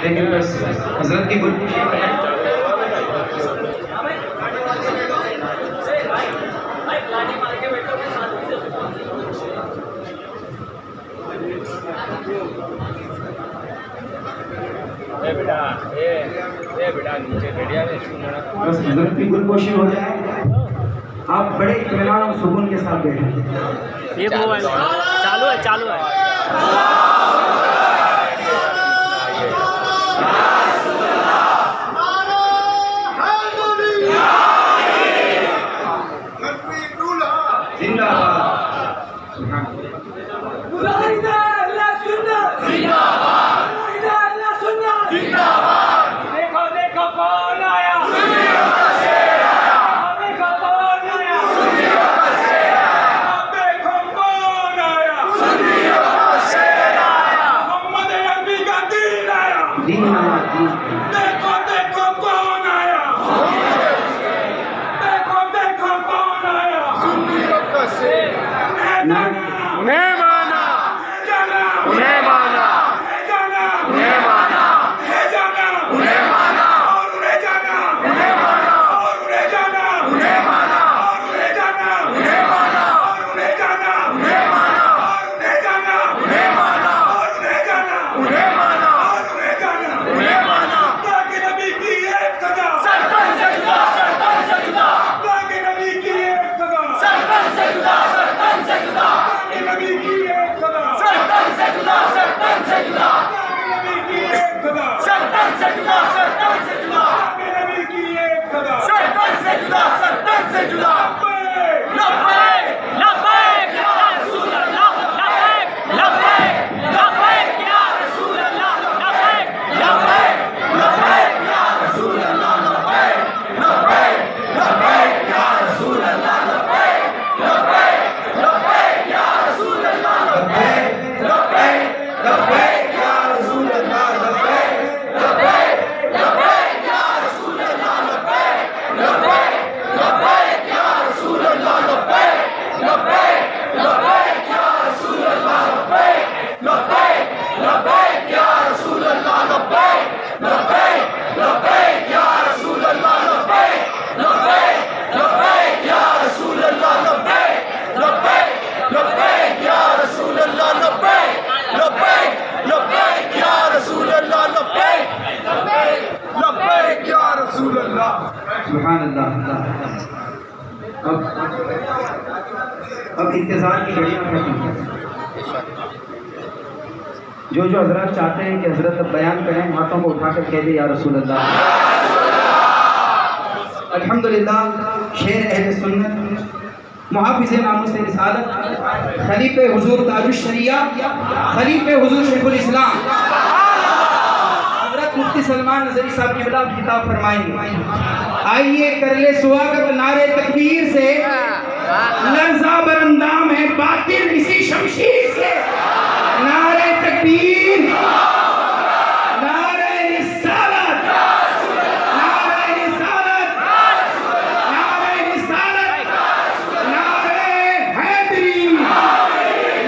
لیکن بس حضرت کی گل بس حضرت کی گل پوشی ہو جائے آپ بڑے اطمینان اور سکون کے ساتھ بیٹھیں. یہ موبائل چالو ہے چالو ہے. زندہ باد. سبحان اللہ. اب انتظار کی گھڑیاں ختم ہیں. جو حضرات چاہتے ہیں کہ حضرت اب بیان کریں ہاتھوں کو اٹھا کر کہہ دے یا رسول اللہ. الحمدللہ شیر اہل سنت محافظ ناموس رسالت خلیفہ حضور تاج الشریعہ خلیفہ حضور شیخ الاسلام مفتی سلمان نظری صاحب کی بلا خطاب فرمائیں گے. آئیے کر لے سواگت نعرے تکبیر سے لرزہ برندام ہے باطل اسی شمشیر سے. نعرے تکبیر نعرے رسالت نعرے رسالت نعرے رسالت نعرے حیدری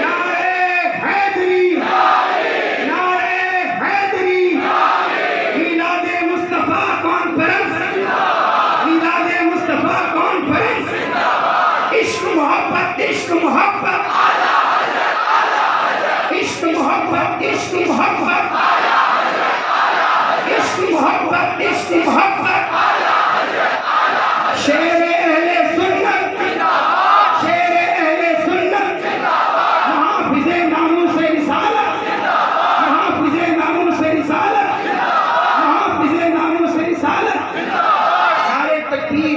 نعرے حیدری نعرے حیدری. میلاد مصطفیٰ کانفرنس میلاد مصطفیٰ کانفرنس. عشق محبت عشق محبت عشق محبت عشق محبت عشق محبت عشق محبت. شیر اہل سنت شیر اہل سنت محافظ ناموس رسالت محافظ ناموس رسالت محافظ ناموس رسالت. نعرے تکبیر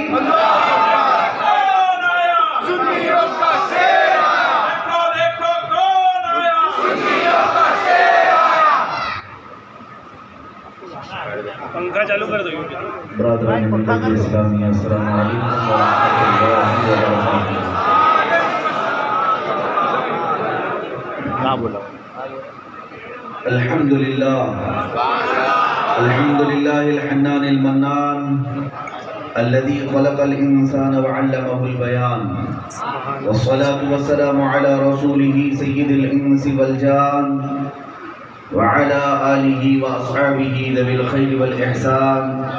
پنکھا چالو کر دو. برادران ملت اسلامی السلام علیکم ورحمۃ اللہ وبرکاتہ. کیا بولا؟ الحمدللہ الحمدللہ الحنان المنان الذي خلق الإنسان وعلمه البيان والصلاة والسلام على رسوله سيد الإنس والجان وعلى آله وأصحابه ذوي الخير والإحسان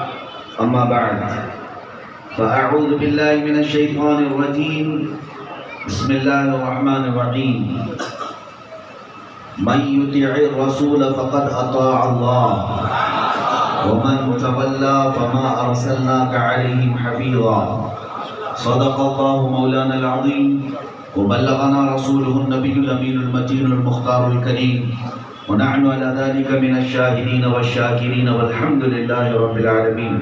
أما بعد فأعوذ بالله من الشيطان الرجيم بسم الله الرحمن الرحيم من يطع الرسول فقد أطاع الله ومن تولى فما أرسلناك عليهم حفيظا صدق الله مولانا العظيم وبلغنا رسوله النبي الأمين المتين المختار الكريم ونحن على ذلك من الشاهدين والشاكرين والحمد لله رب العالمين.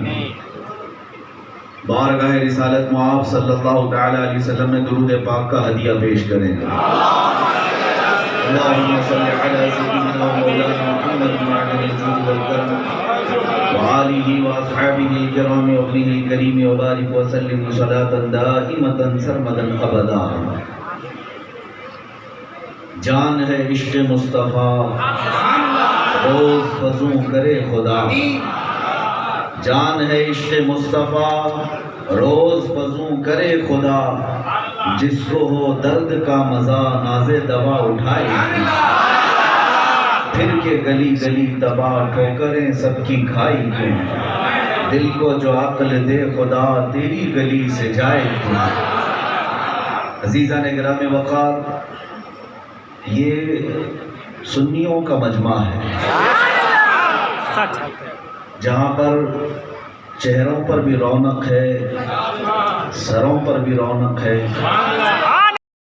بارگاہ رسالت معاب صلی اللہ تعالی علیہ وسلم میں درود پاک کا ہدیہ پیش کریں. اللهم صل على سيدنا مولانا محمد وعلى الجود والكرم وآله وأصحابه الكرام وابنه الكريم وبارك وسلم صلاة دائمة سرمدا أبدا. جان ہے عشق مصطفیٰ روز فزوں کرے خدا. جان ہے عشق مصطفیٰ روز فزوں کرے خدا. جس کو ہو درد کا مزہ ناز دوا اٹھائے پھر کے گلی گلی تباہ ٹھوکریں سب کی کھائی کیوں. دل کو جو عقل دے خدا تیری گلی سے جائے کیوں. عزیزان گرامی وقار، یہ سنیوں کا مجمع ہے جہاں پر چہروں پر بھی رونق ہے، سروں پر بھی رونق ہے،